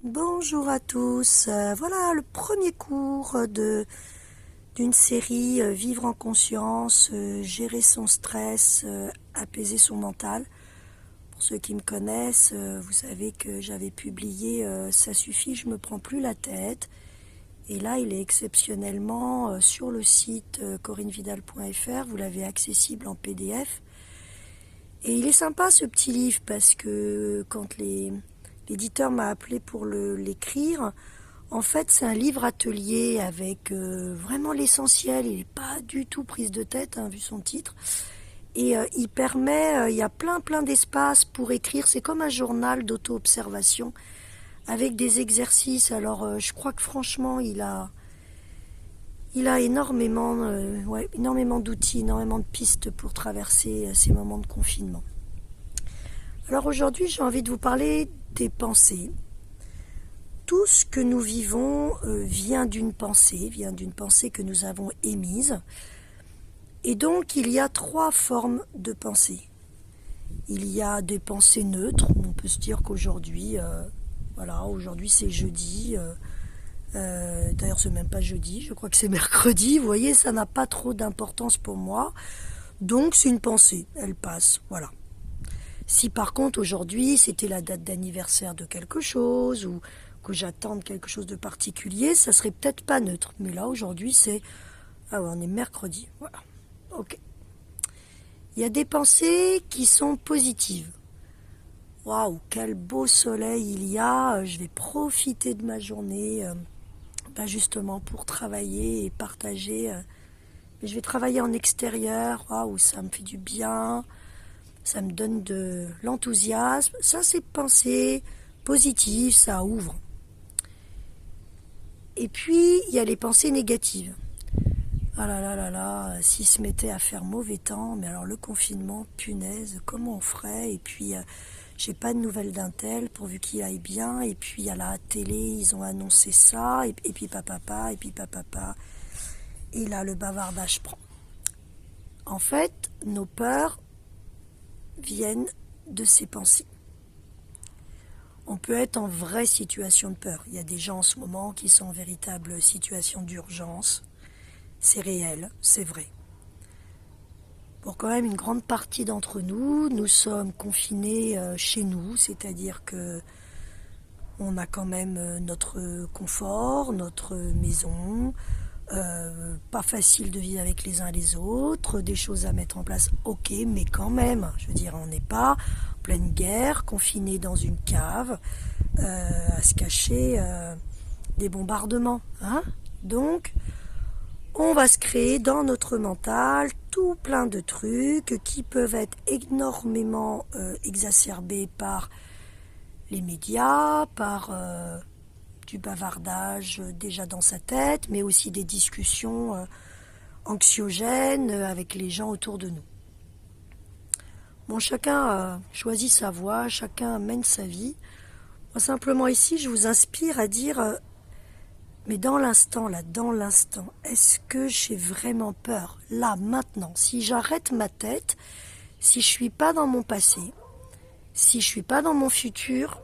Bonjour à tous. Voilà le premier cours d'une série Vivre en conscience, gérer son stress, apaiser son mental. Pour ceux qui me connaissent, vous savez que j'avais publié Ça suffit, je me prends plus la tête. Et là, il est exceptionnellement sur le site corinnevidal.fr. Vous l'avez accessible en PDF. Et il est sympa ce petit livre parce que quand l'éditeur m'a appelé pour l'écrire, en fait c'est un livre atelier avec vraiment l'essentiel. Il n'est pas du tout prise de tête, hein, vu son titre. Et il permet, il y a plein d'espace pour écrire. C'est comme un journal d'auto-observation avec des exercices. Alors je crois que franchement il a énormément d'outils, énormément de pistes pour traverser ces moments de confinement. Alors aujourd'hui, j'ai envie de vous parler des pensées. Tout ce que nous vivons vient d'une pensée que nous avons émise. Et donc, il y a 3 formes de pensée. Il y a des pensées neutres. On peut se dire qu'aujourd'hui, aujourd'hui c'est jeudi. D'ailleurs, c'est même pas jeudi, je crois que c'est mercredi. Vous voyez, ça n'a pas trop d'importance pour moi. Donc, c'est une pensée, elle passe, voilà. Si par contre aujourd'hui c'était la date d'anniversaire de quelque chose ou que j'attende quelque chose de particulier, ça serait peut-être pas neutre. Mais là aujourd'hui on est mercredi, voilà. Ok. Il y a des pensées qui sont positives. Waouh, quel beau soleil il y a, je vais profiter de ma journée, justement pour travailler et partager. Mais je vais travailler en extérieur, waouh, ça me fait du bien. Ça me donne de l'enthousiasme. Ça, c'est pensée positive, ça ouvre. Et puis, il y a les pensées négatives. Ah là là là là, s'il se mettait à faire mauvais temps, mais alors le confinement, punaise, comment on ferait? Et puis, j'ai pas de nouvelles d'un tel, pourvu qu'il aille bien. Et puis, à la télé, ils ont annoncé ça. Et puis, papa, et puis papa. Et là, le bavardage prend. En fait, nos peurs viennent de ces pensées. On peut être en vraie situation de peur. Il y a des gens en ce moment qui sont en véritable situation d'urgence. C'est réel, c'est vrai. Pour quand même une grande partie d'entre nous, nous sommes confinés chez nous, c'est-à-dire que on a quand même notre confort, notre maison, pas facile de vivre avec les uns et les autres, des choses à mettre en place, ok, mais quand même, je veux dire, on n'est pas en pleine guerre, confiné dans une cave, à se cacher des bombardements, hein. Donc, on va se créer dans notre mental tout plein de trucs qui peuvent être énormément exacerbés par les médias, par du bavardage déjà dans sa tête, mais aussi des discussions anxiogènes avec les gens autour de nous. Bon, chacun choisit sa voie, chacun mène sa vie. Moi, simplement ici, je vous inspire à dire, mais dans l'instant, est-ce que j'ai vraiment peur? Là, maintenant, si j'arrête ma tête, si je suis pas dans mon passé, si je suis pas dans mon futur,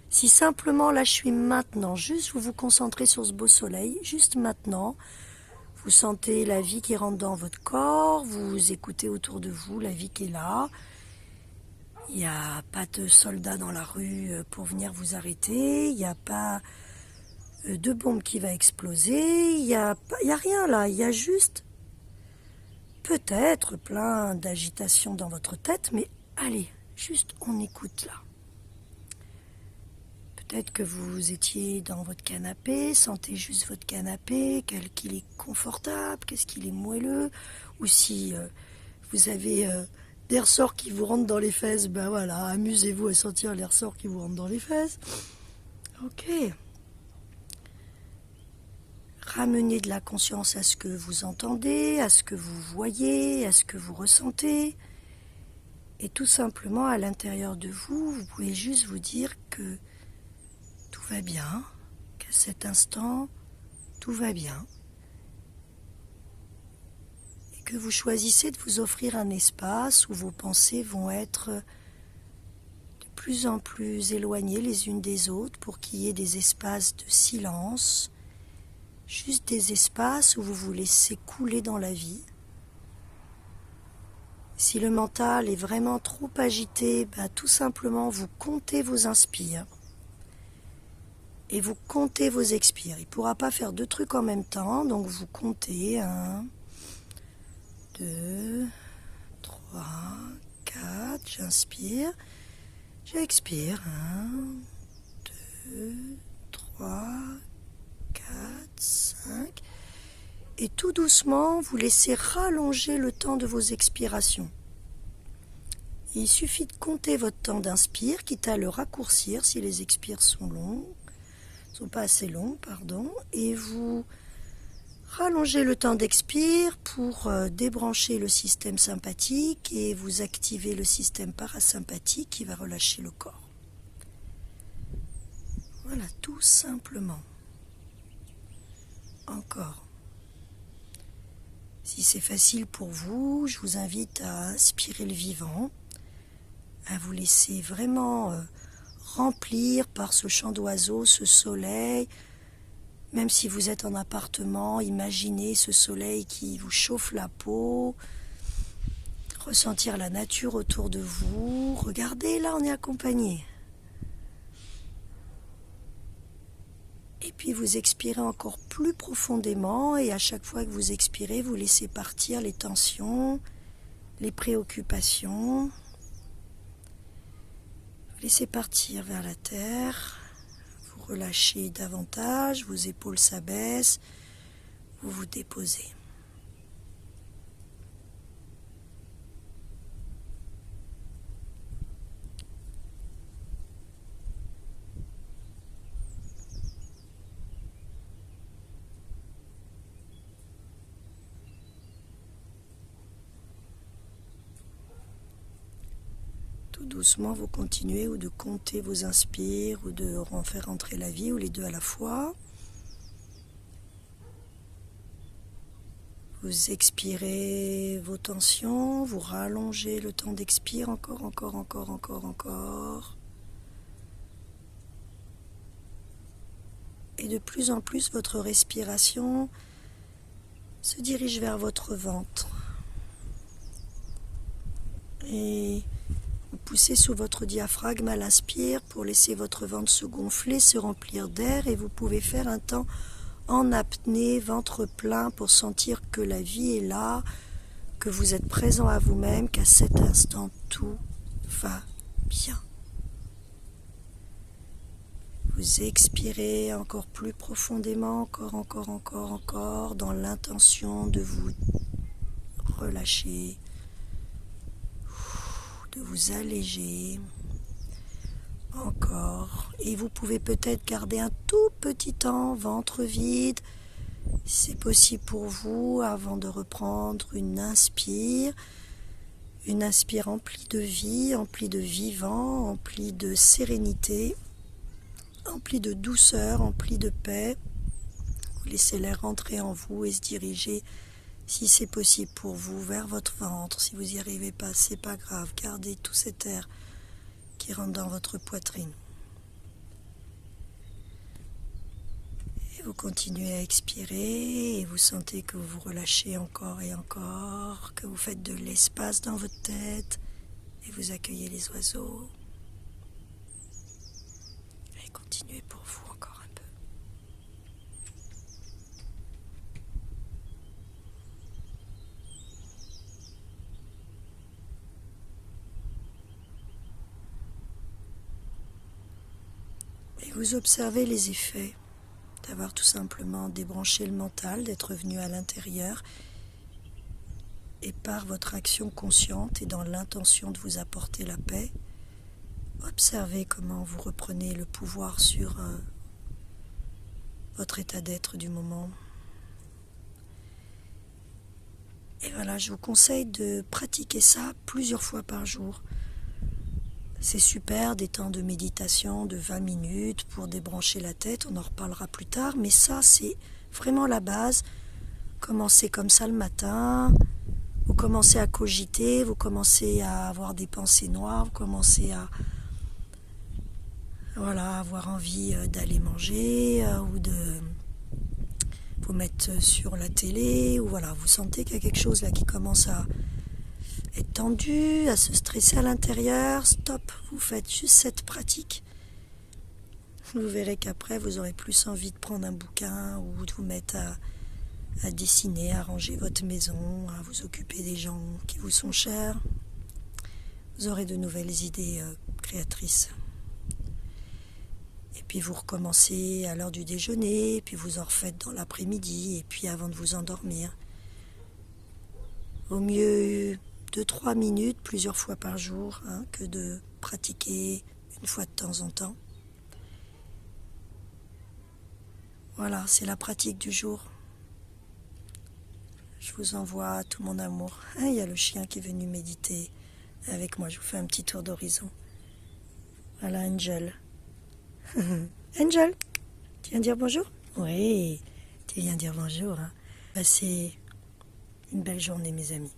si simplement là je suis maintenant, juste vous vous concentrez sur ce beau soleil, juste maintenant, vous sentez la vie qui rentre dans votre corps, vous écoutez autour de vous la vie qui est là. Il n'y a pas de soldats dans la rue pour venir vous arrêter, il n'y a pas de bombe qui va exploser, il y a rien là, il y a juste peut-être plein d'agitation dans votre tête, mais allez, juste on écoute là. Peut-être que vous étiez dans votre canapé, sentez juste votre canapé, qu'il est confortable, qu'est-ce qu'il est moelleux, ou si vous avez des ressorts qui vous rentrent dans les fesses, ben voilà, amusez-vous à sentir les ressorts qui vous rentrent dans les fesses. Ok. Ramenez de la conscience à ce que vous entendez, à ce que vous voyez, à ce que vous ressentez. Et tout simplement, à l'intérieur de vous, vous pouvez juste vous dire que tout va bien, qu'à cet instant, tout va bien. Et que vous choisissez de vous offrir un espace où vos pensées vont être de plus en plus éloignées les unes des autres pour qu'il y ait des espaces de silence, juste des espaces où vous vous laissez couler dans la vie. Si le mental est vraiment trop agité, tout simplement vous comptez vos inspires et vous comptez vos expires. Il ne pourra pas faire deux trucs en même temps, donc vous comptez 1, 2, 3, 4, j'inspire, j'expire, 1, 2, 3, 4, 5, et tout doucement, vous laissez rallonger le temps de vos expirations. Il suffit de compter votre temps d'inspire, quitte à le raccourcir si les expires sont pas assez longs, et vous rallongez le temps d'expire pour débrancher le système sympathique et vous activez le système parasympathique qui va relâcher le corps. Voilà, tout simplement. Encore. Si c'est facile pour vous, je vous invite à inspirer le vivant, à vous laisser vraiment remplir par ce chant d'oiseau, ce soleil. Même si vous êtes en appartement, imaginez ce soleil qui vous chauffe la peau, ressentir la nature autour de vous. Regardez, là on est accompagné. Et puis vous expirez encore plus profondément et à chaque fois que vous expirez, vous laissez partir les tensions, les préoccupations. Vous laissez partir vers la terre, vous relâchez davantage, vos épaules s'abaissent, vous vous déposez. Tout doucement, vous continuez ou de compter vos inspires ou de faire entrer la vie ou les deux à la fois. Vous expirez vos tensions, vous rallongez le temps d'expire, encore. Et de plus en plus, votre respiration se dirige vers votre ventre. Et vous poussez sous votre diaphragme à l'inspire pour laisser votre ventre se gonfler, se remplir d'air, et vous pouvez faire un temps en apnée, ventre plein, pour sentir que la vie est là, que vous êtes présent à vous-même, qu'à cet instant tout va bien. Vous expirez encore plus profondément, encore, dans l'intention de vous relâcher, de vous alléger. Encore. Et vous pouvez peut-être garder un tout petit temps, ventre vide, si c'est possible pour vous, avant de reprendre une inspire emplie de vie, emplie de vivant, emplie de sérénité, emplie de douceur, emplie de paix. Vous laissez l'air rentrer en vous et se diriger, si c'est possible pour vous, vers votre ventre. Si vous n'y arrivez pas, c'est pas grave, gardez tout cet air qui rentre dans votre poitrine. Et vous continuez à expirer et vous sentez que vous vous relâchez encore et encore, que vous faites de l'espace dans votre tête et vous accueillez les oiseaux. Et continuez pour vous encore un peu. Et vous observez les effets d'avoir tout simplement débranché le mental, d'être venu à l'intérieur et par votre action consciente et dans l'intention de vous apporter la paix, observez comment vous reprenez le pouvoir sur votre état d'être du moment. Et voilà, je vous conseille de pratiquer ça plusieurs fois par jour. C'est super, des temps de méditation de 20 minutes pour débrancher la tête, on en reparlera plus tard, mais ça c'est vraiment la base. Commencez comme ça le matin, vous commencez à cogiter, vous commencez à avoir des pensées noires, vous commencez voilà, avoir envie d'aller manger ou de vous mettre sur la télé, ou voilà, vous sentez qu'il y a quelque chose là qui commence à être tendu, à se stresser à l'intérieur, stop, vous faites juste cette pratique. Vous verrez qu'après vous aurez plus envie de prendre un bouquin ou de vous mettre à dessiner, à ranger votre maison, à vous occuper des gens qui vous sont chers. Vous aurez de nouvelles idées créatrices. Et puis vous recommencez à l'heure du déjeuner, puis vous en refaites dans l'après-midi, et puis avant de vous endormir. Au mieux 2-3 minutes, plusieurs fois par jour, que de pratiquer une fois de temps en temps. Voilà, c'est la pratique du jour. Je vous envoie tout mon amour. Il y a le chien qui est venu méditer avec moi. Je vous fais un petit tour d'horizon. Voilà, Angel. Angel, tu viens dire bonjour? Oui, tu viens dire bonjour. Passez une belle journée, mes amis.